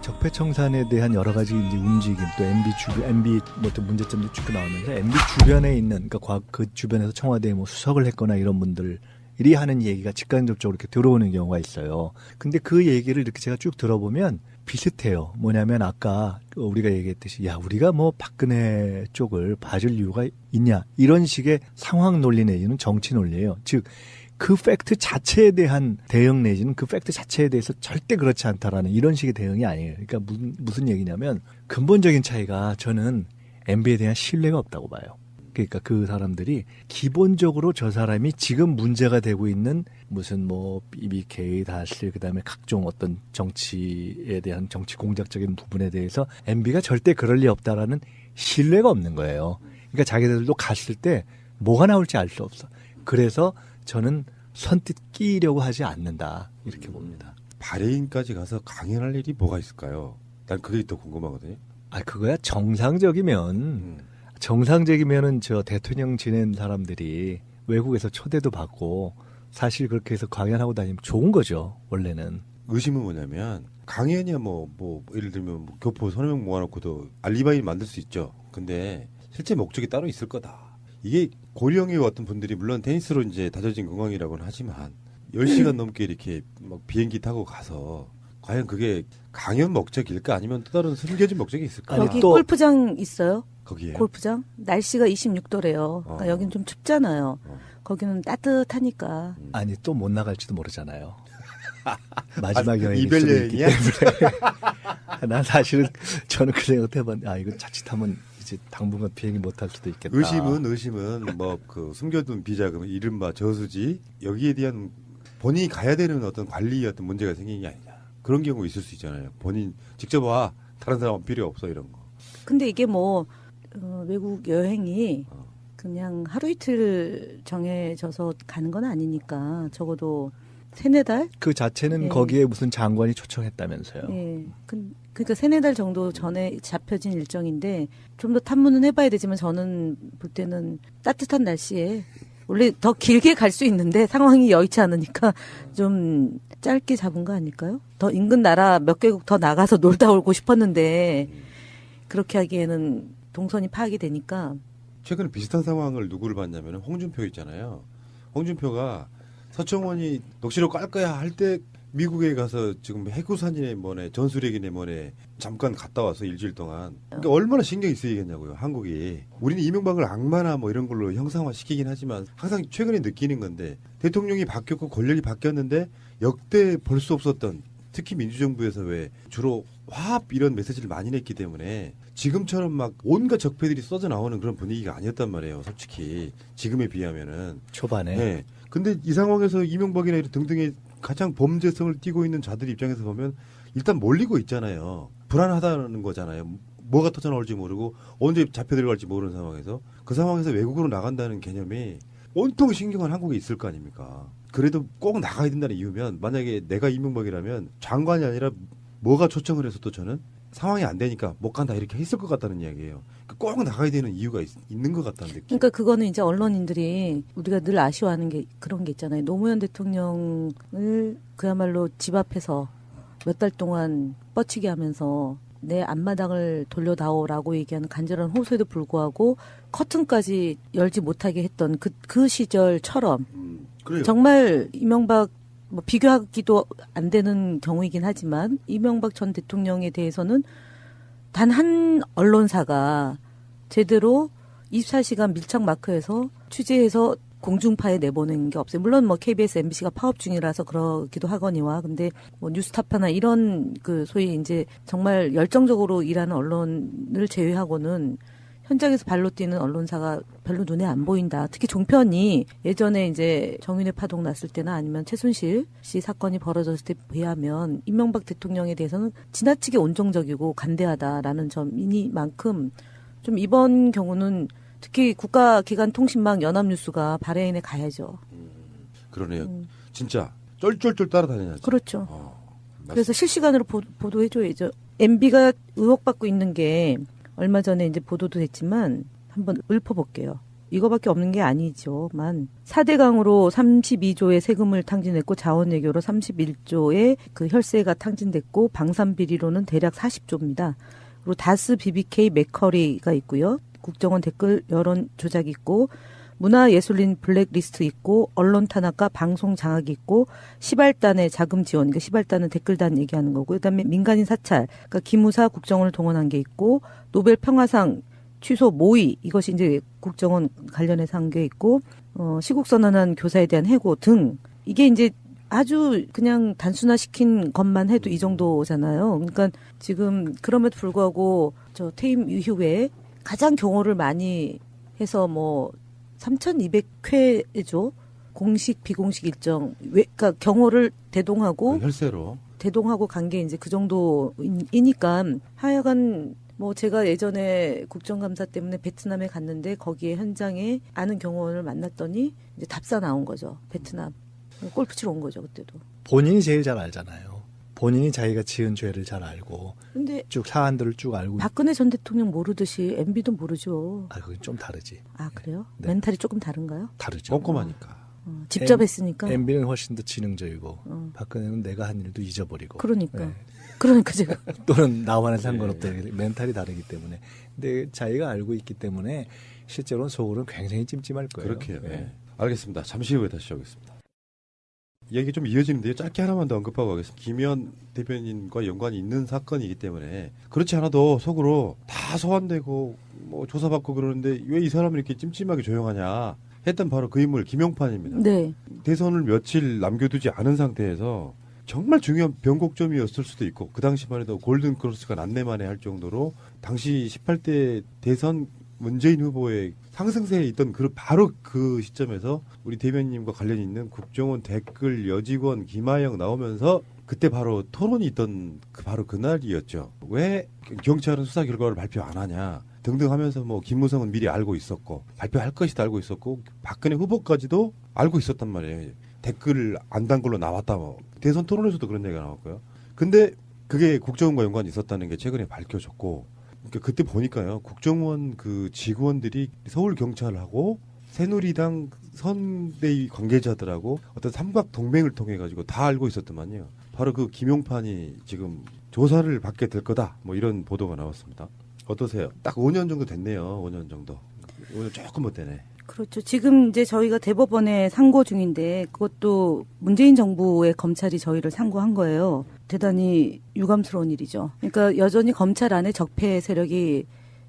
적폐청산에 대한 여러 가지 이제 움직임, 또 MB 주변, MB 또 문제점도 쭉 나오면서 MB 주변에 있는, 그러니까 그 주변에서 청와대에 뭐 수석을 했거나 이런 분들이 하는 얘기가 직간접적으로 이렇게 들어오는 경우가 있어요. 근데 그 얘기를 이렇게 제가 쭉 들어보면 비슷해요. 뭐냐면 아까 우리가 얘기했듯이, 야, 우리가 뭐 박근혜 쪽을 봐줄 이유가 있냐, 이런 식의 상황 논리 내지는 정치 논리예요. 즉, 그 팩트 자체에 대한 대응 내지는 그 팩트 자체에 대해서 절대 그렇지 않다라는 이런 식의 대응이 아니에요. 그러니까 무슨 얘기냐면, 근본적인 차이가, 저는 MB에 대한 신뢰가 없다고 봐요. 그러니까 그 사람들이 기본적으로 저 사람이 지금 문제가 되고 있는 무슨 뭐 BBK, 다스, 그다음에 각종 어떤 정치에 대한 정치 공작적인 부분에 대해서 MB가 절대 그럴 리 없다라는 신뢰가 없는 거예요. 그러니까 자기들도 갔을 때 뭐가 나올지 알 수 없어. 그래서 저는 선뜻 끼려고 하지 않는다, 이렇게 봅니다. 바레인까지 가서 강연할 일이 뭐가 있을까요? 난 그게 더 궁금하거든요. 그거야 정상적이면은 저 대통령 지낸 사람들이 외국에서 초대도 받고 사실 그렇게 해서 강연하고 다니면 좋은 거죠, 원래는. 의심은 뭐냐면, 강연이야 뭐 예를 들면 뭐 교포 서너 명 모아놓고도 알리바이 만들 수 있죠. 근데 실제 목적이 따로 있을 거다. 이게 고령의 어떤 분들이 물론 테니스로 이제 다져진 건강이라고는 하지만 10시간 넘게 이렇게 막 비행기 타고 가서 과연 그게 강연 목적일까, 아니면 또 다른 숨겨진 목적이 있을까? 여기 골프장 있어요? 거기에 골프장? 날씨가 26도래요. 그러니까 여긴 좀 춥잖아요. 거기는 따뜻하니까. 아니, 또 못 나갈지도 모르잖아요. 마지막 여행일 이별 수도 있기 여행이야? 때문에. 난 사실은 저는 그 생각 해봤는데, 이거 자칫하면 이제 당분간 비행기 못 할 수도 있겠다. 의심은 뭐 그 숨겨둔 비자금, 이른바 저수지, 여기에 대한 본인이 가야 되는 어떤 관리 어떤 문제가 생긴 게 아니냐, 그런 경우 있을 수 있잖아요. 본인 직접 와, 다른 사람은 필요 없어, 이런 거. 근데 이게 뭐 외국 여행이 그냥 하루 이틀 정해져서 가는 건 아니니까 적어도 3-4달? 그 자체는 예. 거기에 무슨 장관이 초청했다면서요. 예. 그러니까 3-4달 정도 전에 잡혀진 일정인데 좀 더 탐문은 해봐야 되지만 저는 볼 때는 따뜻한 날씨에 원래 더 길게 갈 수 있는데 상황이 여의치 않으니까 좀 짧게 잡은 거 아닐까요? 더 인근 나라 몇 개국 더 나가서 놀다 오고 싶었는데 그렇게 하기에는 동선이 파악이 되니까. 최근에 비슷한 상황을 누구를 봤냐면 홍준표 있잖아요. 홍준표가 서청원이 녹취록 깔 거야 할 때 미국에 가서 지금 해구산이네 뭐네 전술핵이네 뭐네 잠깐 갔다 와서 일주일 동안. 그러니까 얼마나 신경이 쓰이겠냐고요, 한국이. 우리는 이명박을 악마나 뭐 이런 걸로 형상화 시키긴 하지만 항상 최근에 느끼는 건데, 대통령이 바뀌었고 권력이 바뀌었는데 역대 볼 수 없었던, 특히 민주정부에서 왜 주로 화합 이런 메시지를 많이 냈기 때문에 지금처럼 막 온갖 적폐들이 쏟아 나오는 그런 분위기가 아니었단 말이에요, 솔직히 지금에 비하면은. 초반에. 네. 근데 이 상황에서 이명박이나 이런 등등의 가장 범죄성을 띠고 있는 자들 입장에서 보면 일단 몰리고 있잖아요. 불안하다는 거잖아요. 뭐가 터져 나올지 모르고 언제 잡혀 들어갈지 모르는 상황에서, 그 상황에서 외국으로 나간다는 개념이 온통 신경은 한국에 있을 거 아닙니까? 그래도 꼭 나가야 된다는 이유면, 만약에 내가 이명박이라면 장관이 아니라 뭐가 초청을 해서 또 저는 상황이 안 되니까 못 간다 이렇게 했을 것 같다는 이야기예요. 꼭 나가야 되는 이유가 있는 것 같다는 느낌. 그러니까 그거는 이제 언론인들이 우리가 늘 아쉬워하는 게 그런 게 있잖아요. 노무현 대통령을 그야말로 집 앞에서 몇 달 동안 뻗치게 하면서 내 앞마당을 돌려다오라고 얘기하는 간절한 호소에도 불구하고 커튼까지 열지 못하게 했던 그 시절처럼 그래요. 정말 이명박 뭐 비교하기도 안 되는 경우이긴 하지만 이명박 전 대통령에 대해서는 단 한 언론사가 제대로 24시간 밀착 마크해서 취재해서 공중파에 내보낸 게 없어요. 물론 뭐 KBS, MBC가 파업 중이라서 그러기도 하거니와, 근데 뭐 뉴스타파나 이런 그 소위 이제 정말 열정적으로 일하는 언론을 제외하고는 현장에서 발로 뛰는 언론사가 별로 눈에 안 보인다. 특히 종편이 예전에 이제 정윤회 파동 났을 때나 아니면 최순실 씨 사건이 벌어졌을 때 비하면 이명박 대통령에 대해서는 지나치게 온정적이고 간대하다라는 점이니만큼 좀 이번 경우는 특히 국가기관통신망 연합뉴스가 바레인에 가야죠. 그러네요. 진짜 쫄쫄쫄 따라다녀야죠. 그렇죠. 그래서 실시간으로 보도해줘야죠. MB가 의혹받고 있는 게 얼마 전에 이제 보도도 됐지만 한번 읊어볼게요. 이거밖에 없는 게 아니죠만 4대강으로 32조의 세금을 탕진했고 자원외교로 31조의 그 혈세가 탕진됐고 방산비리로는 대략 40조입니다. 그리고 다스, BBK, 맥커리가 있고요. 국정원 댓글 여론 조작이 있고 문화예술인 블랙리스트 있고 언론 탄압과 방송 장악이 있고 시발단의 자금 지원, 그러니까 시발단은 댓글단 얘기하는 거고요. 그다음에 민간인 사찰, 그러니까 기무사 국정원을 동원한 게 있고 노벨 평화상 취소 모의 이것이 이제 국정원 관련해서 한 게 있고 시국 선언한 교사에 대한 해고 등 이게 이제 아주 그냥 단순화시킨 것만 해도 이 정도잖아요. 그러니까 지금 그럼에도 불구하고 저 퇴임 이후에 가장 경호를 많이 해서 뭐 3,200회죠. 공식 비공식 일정 그러니까 경호를 대동하고 혈세로 간 게 이제 그 정도이니까 하여간 뭐 제가 예전에 국정감사 때문에 베트남에 갔는데 거기에 현장에 아는 경호원을 만났더니 이제 답사 나온 거죠. 베트남 골프 치러 온 거죠 그때도. 본인이 제일 잘 알잖아요. 본인이 자기가 지은 죄를 잘 알고 근데 쭉 사안들을 쭉 알고. 박근혜 전 대통령 모르듯이 MB도 모르죠. 아, 그건 좀 다르지. 아 그래요? 네. 멘탈이 조금 다른가요? 다르죠. 꼼꼼하니까. 직접 했으니까. MB는 훨씬 더 지능적이고 박근혜는 내가 한 일도 잊어버리고. 그러니까. 네. 그러니까 제가 또는 나와는 상관없다. 멘탈이 다르기 때문에. 근데 자기가 알고 있기 때문에 실제로는 속으로는 굉장히 찜찜할 거예요. 그렇게요. 네. 네. 알겠습니다. 잠시 후에 다시 오겠습니다. 얘기 좀 이어지는데요. 짧게 하나만 더 언급하고 가겠습니다. 김현 대변인과 연관이 있는 사건이기 때문에 그렇지 않아도 속으로 다 소환되고 뭐 조사받고 그러는데 왜 이 사람은 이렇게 찜찜하게 조용하냐 했던 바로 그 인물 김용판입니다. 네. 대선을 며칠 남겨두지 않은 상태에서 정말 중요한 변곡점이었을 수도 있고 그 당시만 해도 골든크로스가 난내만에 할 정도로 당시 18대 대선 문재인 후보의 상승세에 있던 바로 그 시점에서 우리 대변인님과 관련이 있는 국정원 댓글 여직원 김하영 나오면서 그때 바로 토론이 있던 바로 그날이었죠. 왜 경찰은 수사 결과를 발표 안 하냐 등등 하면서 뭐 김무성은 미리 알고 있었고 발표할 것이다 알고 있었고 박근혜 후보까지도 알고 있었단 말이에요. 댓글을 안 단 걸로 나왔다 뭐. 대선 토론에서도 그런 얘기가 나왔고요. 근데 그게 국정원과 연관이 있었다는 게 최근에 밝혀졌고 그러니까 그때 보니까요. 국정원 그 직원들이 서울경찰하고 새누리당 선대위 관계자들하고 어떤 삼각 동맹을 통해 가지고 다 알고 있었더만요. 바로 그 김용판이 지금 조사를 받게 될 거다. 뭐 이런 보도가 나왔습니다. 어떠세요? 딱 5년 정도 됐네요. 5년 정도. 5년 조금 못 되네. 그렇죠. 지금 이제 저희가 대법원에 상고 중인데 그것도 문재인 정부의 검찰이 저희를 상고한 거예요. 대단히 유감스러운 일이죠. 그러니까 여전히 검찰 안에 적폐 세력이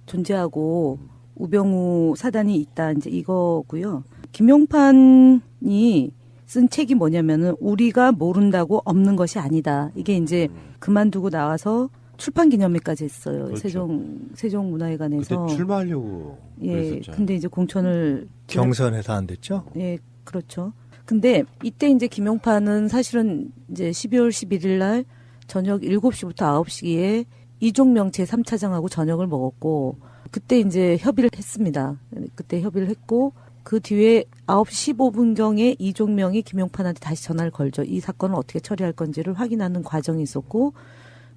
존재하고 우병우 사단이 있다 이제 이거고요. 김용판이 쓴 책이 뭐냐면은 우리가 모른다고 없는 것이 아니다. 이게 이제 그만두고 나와서 출판 기념회까지 했어요. 그렇죠. 세종문화회관에서. 그때 출마하려고 예. 그랬었죠. 근데 이제 공천을 경선에서 안 됐죠? 예, 그렇죠. 근데 이때 이제 김용판은 사실은 이제 12월 11일 날 저녁 7시부터 9시에 이종명 제3차장하고 저녁을 먹었고 그때 이제 협의를 했습니다. 그때 협의를 했고 그 뒤에 9시 15분경에 이종명이 김용판한테 다시 전화를 걸죠. 이 사건을 어떻게 처리할 건지를 확인하는 과정이 있었고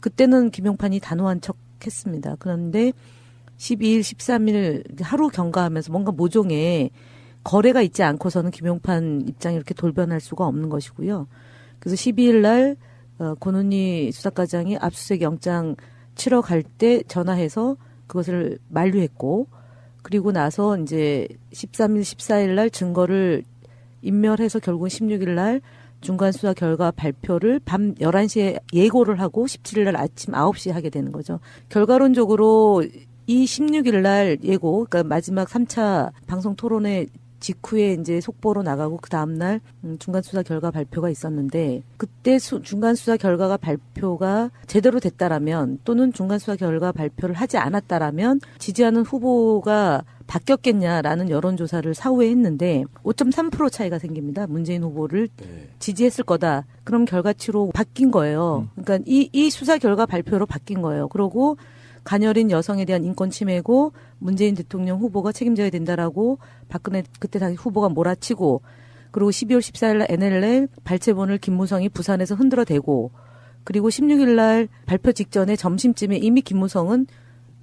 그때는 김용판이 단호한 척 했습니다. 그런데 12일, 13일 하루 경과하면서 뭔가 모종의 거래가 있지 않고서는 김용판 입장이 이렇게 돌변할 수가 없는 것이고요. 그래서 12일 날 권은희 수사과장이 압수수색 영장 치러 갈 때 전화해서 그것을 만류했고 그리고 나서 이제 13일, 14일 날 증거를 인멸해서 결국은 16일 날 중간 수사 결과 발표를 밤 11시에 예고를 하고 17일 날 아침 9시에 하게 되는 거죠. 결과론적으로 이 16일 날 예고, 그러니까 마지막 3차 방송 토론회 직후에 이제 속보로 나가고 그 다음날 중간 수사 결과 발표가 있었는데 그때 중간 수사 결과가 발표가 제대로 됐다라면 또는 중간 수사 결과 발표를 하지 않았다라면 지지하는 후보가 바뀌었겠냐라는 여론조사를 사후에 했는데 5.3% 차이가 생깁니다. 문재인 후보를 네. 지지했을 거다. 그럼 결과치로 바뀐 거예요. 그러니까 이 수사 결과 발표로 바뀐 거예요. 그러고 가녀린 여성에 대한 인권 침해고 문재인 대통령 후보가 책임져야 된다라고 박근혜 그때 당시 후보가 몰아치고 그리고 12월 14일 날 NLL 발췌본을 김무성이 부산에서 흔들어대고 그리고 16일 날 발표 직전에 점심쯤에 이미 김무성은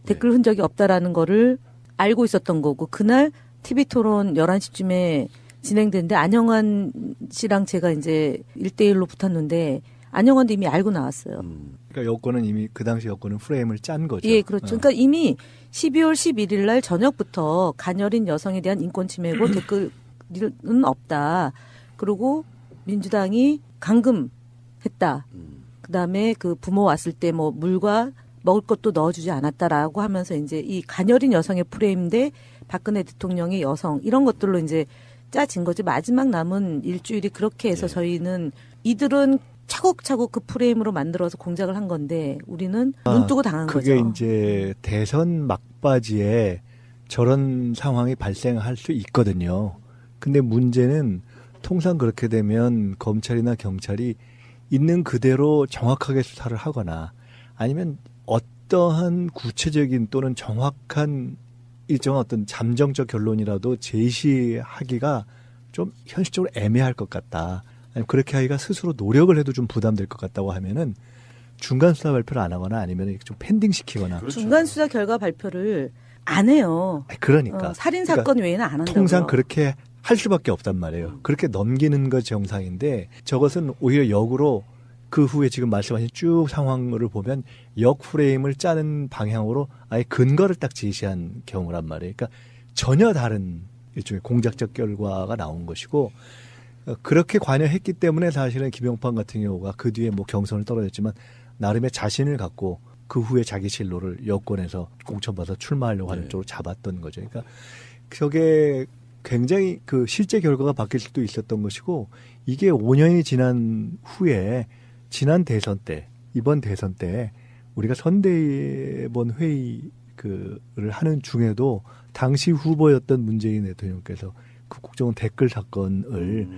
댓글 흔적이 없다라는 거를 알고 있었던 거고 그날 TV 토론 11시쯤에 진행됐는데 안영환 씨랑 제가 이제 1대1로 붙었는데 안영환도 이미 알고 나왔어요. 그러니까 여권은 이미 그 당시 여권은 프레임을 짠 거죠. 예, 그렇죠. 그러니까 이미 12월 11일 날 저녁부터 가녀린 여성에 대한 인권 침해고 댓글은 없다. 그리고 민주당이 감금했다. 그다음에 그 부모 왔을 때 뭐 물과 먹을 것도 넣어주지 않았다라고 하면서 이제 이 가녀린 여성의 프레임 대 박근혜 대통령의 여성 이런 것들로 이제 짜진 거지. 마지막 남은 일주일이 그렇게 해서 저희는 이들은 차곡차곡 그 프레임으로 만들어서 공작을 한 건데 우리는 눈 뜨고 당한 그게 거죠. 이제 대선 막바지에 저런 상황이 발생할 수 있거든요. 근데 문제는 통상 그렇게 되면 검찰이나 경찰이 있는 그대로 정확하게 수사를 하거나 아니면 어떠한 구체적인 또는 정확한 일정한 어떤 잠정적 결론이라도 제시하기가 좀 현실적으로 애매할 것 같다. 아니면 그렇게 하기가 스스로 노력을 해도 좀 부담될 것 같다고 하면은 중간 수사 발표를 안 하거나 아니면 좀 펜딩 시키거나. 그렇죠. 중간 수사 결과 발표를 안 해요. 그러니까. 살인 사건 외에는 안 한다고요. 통상 그렇게 할 수밖에 없단 말이에요. 그렇게 넘기는 것 정상인데 저것은 오히려 역으로 그 후에 지금 말씀하신 쭉 상황을 보면 역 프레임을 짜는 방향으로 아예 근거를 딱 제시한 경우란 말이에요. 그러니까 전혀 다른 일종의 공작적 결과가 나온 것이고 그렇게 관여했기 때문에 사실은 김용판 같은 경우가 그 뒤에 뭐 경선을 떨어졌지만 나름의 자신을 갖고 그 후에 자기 진로를 여권에서 공천받아서 출마하려고 하는 쪽으로 잡았던 거죠. 그러니까 저게 굉장히 그 실제 결과가 바뀔 수도 있었던 것이고 이게 5년이 지난 후에 지난 대선 때 이번 대선 때 우리가 선대본 회의를 하는 중에도 당시 후보였던 문재인 대통령께서 그 국정원 댓글 사건을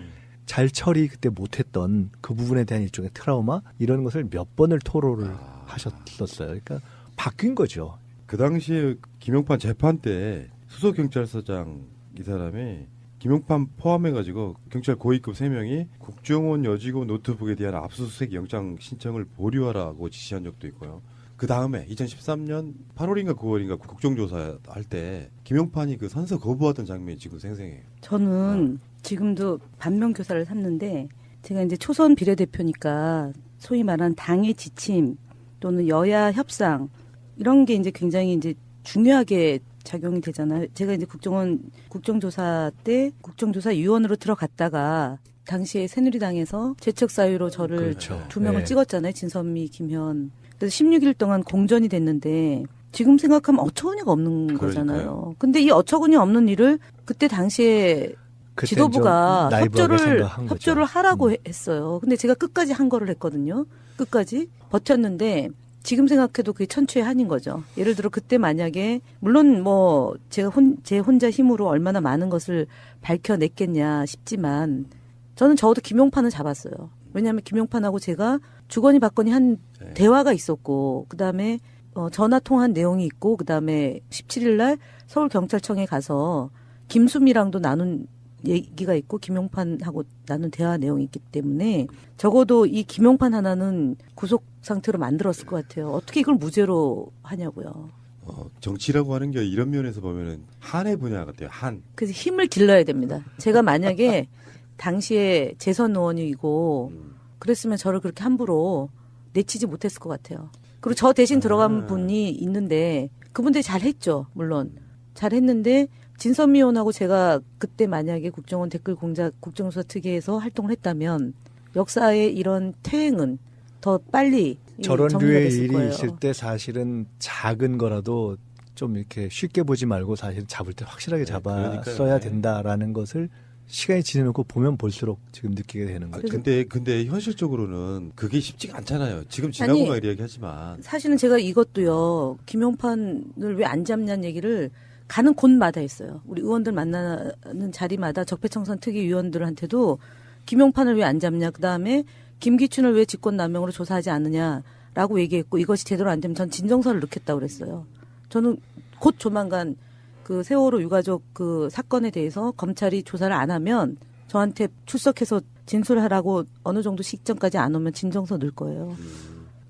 잘 처리 그때 못했던 그 부분에 대한 일종의 트라우마 이런 것을 몇 번을 토로를 하셨었어요. 그러니까 바뀐 거죠. 그 당시에 김용판 재판 때 수석경찰서장 이 사람이 김용판 포함해가지고 경찰 고위급 3명이 국정원 여직원 노트북에 대한 압수수색 영장 신청을 보류하라고 지시한 적도 있고요. 그 다음에 2013년 8월인가 9월인가 국정조사 할 때 김용판이 그 선서 거부하던 장면이 지금 생생해요. 저는 지금도 반면교사를 삼는데 제가 이제 초선 비례대표니까 소위 말하는 당의 지침 또는 여야 협상 이런 게 이제 굉장히 이제 중요하게 작용이 되잖아요. 제가 이제 국정조사 때 국정조사위원으로 들어갔다가 당시에 새누리당에서 재척 사유로 저를 그렇죠. 2명을 네. 찍었잖아요. 진선미, 김현. 그래서 16일 동안 공전이 됐는데 지금 생각하면 어처구니가 없는 거잖아요. 근데 이 어처구니 없는 일을 그때 당시에 그때 지도부가 좀 나이브하게 생각한 협조를 거죠. 하라고 했어요. 근데 제가 끝까지 한 거를 했거든요. 끝까지 버텼는데 지금 생각해도 그게 천추의 한인 거죠. 예를 들어 그때 만약에 물론 뭐 제가 제 혼자 힘으로 얼마나 많은 것을 밝혀냈겠냐 싶지만 저는 적어도 김용판은 잡았어요. 왜냐하면 김용판하고 제가 주거니 받거니 한 대화가 있었고 그다음에 전화 통화한 내용이 있고 그다음에 17일 날 서울경찰청에 가서 김수미랑도 나눈 얘기가 있고 김용판하고 나눈 대화 내용이 있기 때문에 적어도 이 김용판 하나는 구속 상태로 만들었을 것 같아요. 어떻게 이걸 무죄로 하냐고요. 정치라고 하는 게 이런 면에서 보면은 한의 분야 같아요. 한. 그래서 힘을 길러야 됩니다. 제가 만약에 당시에 재선 의원이고 그랬으면 저를 그렇게 함부로 내치지 못했을 것 같아요. 그리고 저 대신 들어간 분이 있는데 그분들이 잘했죠. 물론 잘했는데 진선미 의원하고 제가 그때 만약에 국정원 댓글 공작 국정조사 특위에서 활동을 했다면 역사의 이런 퇴행은 더 빨리 저런 정리가 류의 됐을 일이 거예요. 있을 때 사실은 작은 거라도 좀 이렇게 쉽게 보지 말고 사실 잡을 때 확실하게 잡았어야 그러니까요. 된다라는 것을 시간이 지나고 보면 볼수록 지금 느끼게 되는 거죠. 근데 현실적으로는 그게 쉽지가 않잖아요. 지금 지나고만 이야기하지만 사실은 제가 이것도요. 김용판을 왜 안 잡냐는 얘기를 가는 곳마다 했어요. 우리 의원들 만나는 자리마다 적폐청산 특위위원들한테도 김용판을 왜 안 잡냐. 그다음에 김기춘을 왜 직권남용으로 조사하지 않느냐라고 얘기했고 이것이 제대로 안 되면 전 진정서를 넣겠다고 그랬어요. 저는 곧 조만간 그 세월호 유가족 그 사건에 대해서 검찰이 조사를 안 하면 저한테 출석해서 진술하라고 어느 정도 시점까지 안 오면 진정서 넣을 거예요.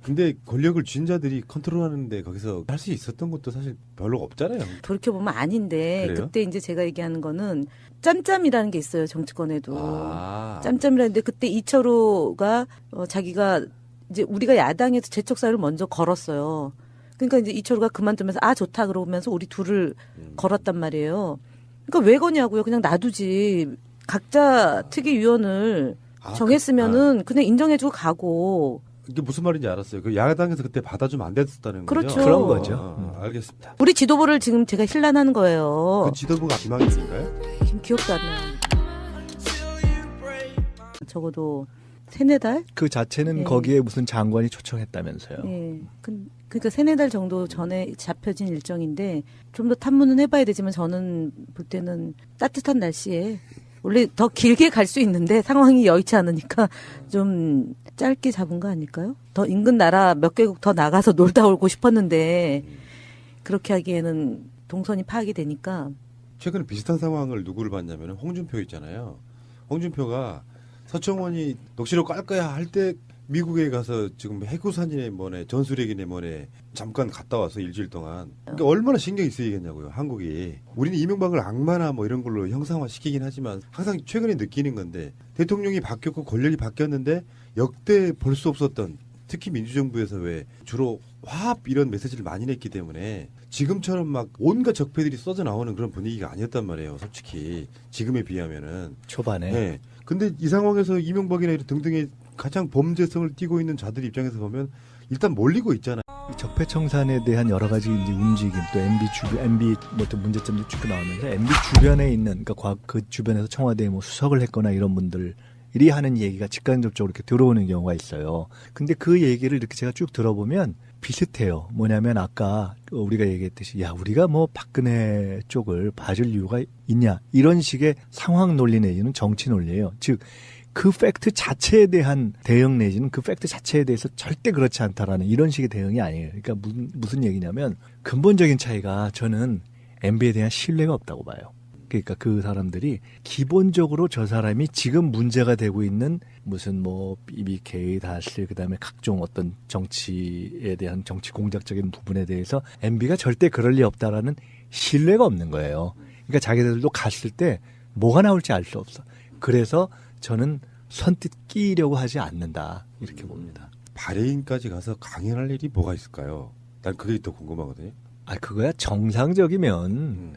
근데 권력을 쥔 자들이 컨트롤하는데 거기서 할 수 있었던 것도 사실 별로 없잖아요. 돌이켜보면 아닌데 그래요? 그때 이제 제가 얘기하는 거는 짬짬이라는 게 있어요. 정치권에도. 아. 짬짬이라는데 그때 이철호가 자기가 이제 우리가 야당에서 재척사를 먼저 걸었어요. 그러니까 이제 이철호가 그만두면서 아 좋다 그러면서 우리 둘을 걸었단 말이에요. 그러니까 왜 거냐고요. 그냥 놔두지. 각자 특위위원을 정했으면은 그냥 인정해주고 가고. 이게 무슨 말인지 알았어요. 그 야당에서 그때 받아주면 안 됐었다는 거죠. 그렇죠. 그런 거죠. 알겠습니다. 우리 지도부를 지금 제가 힐난하는 거예요. 그 지도부가 김학의인가요? 지금 기억도 안 나요. 적어도 3-4달? 그 자체는 네. 거기에 무슨 장관이 초청했다면서요. 예. 그러니까 3-4달 정도 전에 잡혀진 일정인데 좀 더 탐문은 해봐야 되지만 저는 볼 때는 따뜻한 날씨에 원래 더 길게 갈 수 있는데 상황이 여의치 않으니까 좀 짧게 잡은 거 아닐까요? 더 인근 나라 몇 개국 더 나가서 놀다 오고 싶었는데 그렇게 하기에는 동선이 파악이 되니까 최근에 비슷한 상황을 누구를 봤냐면 홍준표 있잖아요. 홍준표가 서청원이 녹취록 깔 거야 할 때 미국에 가서 지금 해구산이네 뭐네 전술핵이네 뭐네 잠깐 갔다 와서 일주일 동안 그러니까 얼마나 신경이 쓰이겠냐고요. 한국이 우리는 이명박을 악마나 뭐 이런 걸로 형상화 시키긴 하지만 항상 최근에 느끼는 건데 대통령이 바뀌었고 권력이 바뀌었는데 역대 볼 수 없었던 특히 민주정부에서 왜 주로 화합 이런 메시지를 많이 냈기 때문에 지금처럼 막 온갖 적폐들이 쏟아 나오는 그런 분위기가 아니었단 말이에요. 솔직히 지금에 비하면은 초반에. 네. 근데 이 상황에서 이명박이나 이런 등등의 가장 범죄성을 띠고 있는 자들 입장에서 보면 일단 몰리고 있잖아요. 이 적폐청산에 대한 여러 가지 이제 움직임 또 MB 또 문제점도 쭉 나오면서 MB 주변에 있는 그러니까 그 주변에서 청와대에 뭐 수석을 했거나 이런 분들이 하는 얘기가 직간접적으로 이렇게 들어오는 경우가 있어요. 근데 그 얘기를 이렇게 제가 쭉 들어보면 비슷해요. 뭐냐면 아까 우리가 얘기했듯이 야 우리가 뭐 박근혜 쪽을 봐줄 이유가 있냐 이런 식의 상황 논리 내지는 정치 논리예요. 즉 그 팩트 자체에 대한 대응 내지는 그 팩트 자체에 대해서 절대 그렇지 않다라는 이런 식의 대응이 아니에요. 그러니까 무슨 얘기냐면 근본적인 차이가 저는 MB에 대한 신뢰가 없다고 봐요. 그러니까 그 사람들이 기본적으로 저 사람이 지금 문제가 되고 있는 무슨 뭐 BBK, 다스 그다음에 각종 어떤 정치에 대한 정치 공작적인 부분에 대해서 MB가 절대 그럴 리 없다라는 신뢰가 없는 거예요. 그러니까 자기들도 갔을 때 뭐가 나올지 알 수 없어. 그래서 저는 선뜻 끼려고 하지 않는다 이렇게 봅니다. 바레인까지 가서 강연할 일이 뭐가 있을까요? 난 그게 더 궁금하거든요. 아 그거야 정상적이면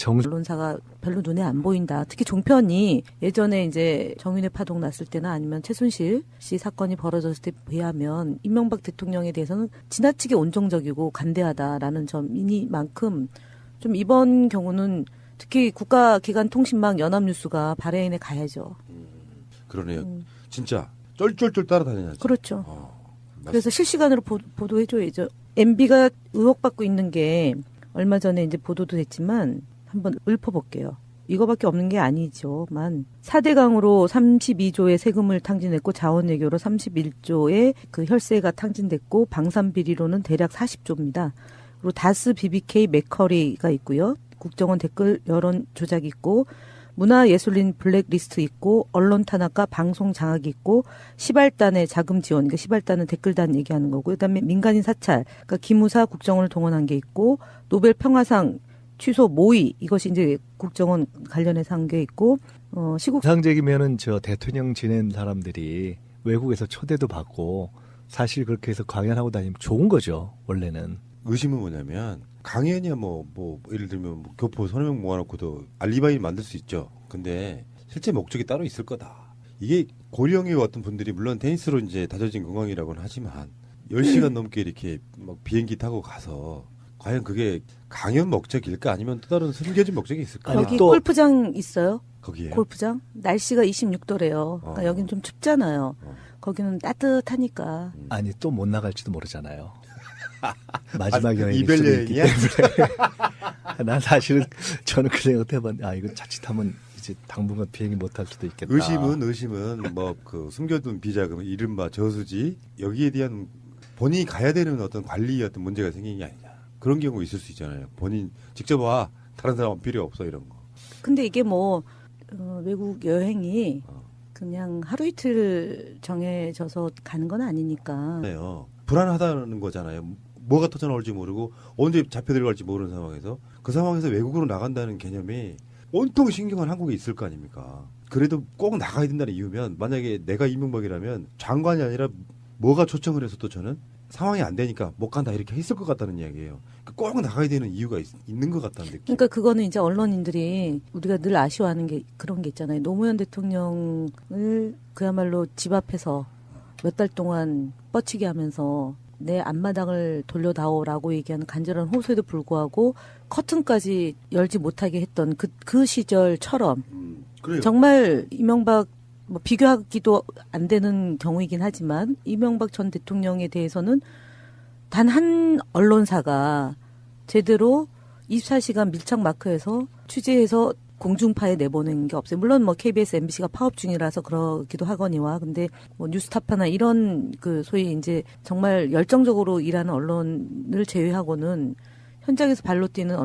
언론사가 별로 눈에 안 보인다. 특히 종편이 예전에 이제 정윤회 파동 났을 때나 아니면 최순실 씨 사건이 벌어졌을 때 비하면 이명박 대통령에 대해서는 지나치게 온정적이고 간대하다라는 점이니만큼 좀 이번 경우는 특히 국가기관통신망 연합뉴스가 바레인에 가야죠. 그러네요. 진짜 쫄쫄쫄 따라다녀야죠. 그렇죠. 그래서 실시간으로 보도해줘야죠. MB가 의혹받고 있는 게 얼마 전에 이제 보도도 됐지만 한번 읊어볼게요. 이거밖에 없는 게 아니죠만 4대강으로 32조의 세금을 탕진했고 자원외교로 31조의 그 혈세가 탕진됐고 방산비리로는 대략 40조입니다. 그리고 다스, BBK, 맥커리가 있고요. 국정원 댓글 여론 조작이 있고 문화예술인 블랙리스트 있고 언론 탄압과 방송 장악이 있고 시발단의 자금 지원, 그러니까 시발단은 댓글단 얘기하는 거고 그다음에 민간인 사찰, 그러니까 기무사 국정원을 동원한 게 있고 노벨 평화상 취소 모의 이것이 이제 국정원 관련해서 한 게 있고 시국 정상적이면은 저 대통령 지낸 사람들이 외국에서 초대도 받고 사실 그렇게 해서 강연하고 다니면 좋은 거죠 원래는. 의심은 뭐냐면 강연이야 뭐 예를 들면 뭐 교포 서너 명 모아놓고도 알리바이 만들 수 있죠. 근데 실제 목적이 따로 있을 거다. 이게 고령의 어떤 분들이 물론 테니스로 이제 다져진 건강이라고는 하지만 10시간 넘게 이렇게 막 비행기 타고 가서 과연 그게 강연 목적일까 아니면 또 다른 숨겨진 목적이 있을까? 아니, 여기 또- 골프장 있어요? 거기에 골프장? 날씨가 26도래요. 그러니까 여기는 좀 춥잖아요. 거기는 따뜻하니까. 아니 또 못 나갈지도 모르잖아요. 마지막 여행일 이별 수도 있기 여행이야? 때문에. 난 사실은 저는 그 생각 해봤는데 이거 자칫하면 이제 당분간 비행기 못 할 수도 있겠다. 의심은 뭐 그 숨겨둔 비자금 이른바 저수지 여기에 대한 본인이 가야 되는 어떤 관리 어떤 문제가 생긴 게 아니냐 그런 경우 있을 수 있잖아요. 본인 직접 와 다른 사람은 필요 없어 이런 거. 근데 이게 뭐 외국 여행이 그냥 하루 이틀 정해져서 가는 건 아니니까. 네요. 불안하다는 거잖아요. 뭐가 터져 나올지 모르고 언제 잡혀 들어갈지 모르는 상황에서 그 상황에서 외국으로 나간다는 개념이 온통 신경은 한국에 있을 거 아닙니까? 그래도 꼭 나가야 된다는 이유면 만약에 내가 이명박이라면 장관이 아니라 뭐가 초청을 해서도 저는 상황이 안 되니까 못 간다 이렇게 했을 것 같다는 이야기예요. 꼭 나가야 되는 이유가 있는 것 같다는 느낌. 그러니까 그거는 이제 언론인들이 우리가 늘 아쉬워하는 게 그런 게 있잖아요. 노무현 대통령을 그야말로 집 앞에서 몇 달 동안 뻗치게 하면서 내 앞마당을 돌려다오라고 얘기하는 간절한 호소에도 불구하고 커튼까지 열지 못하게 했던 그 시절처럼 그래요. 정말 이명박 뭐 비교하기도 안 되는 경우이긴 하지만 이명박 전 대통령에 대해서는 단 한 언론사가 제대로 24시간 밀착 마크해서 취재해서 공중파에 내보낸 게 없어요. 물론 뭐 KBS, MBC가 파업 중이라서 그러기도 하거니와 근데 뭐 뉴스타파나 이런 그 소위 이제 정말 열정적으로 일하는 언론을 제외하고는 현장에서 발로 뛰는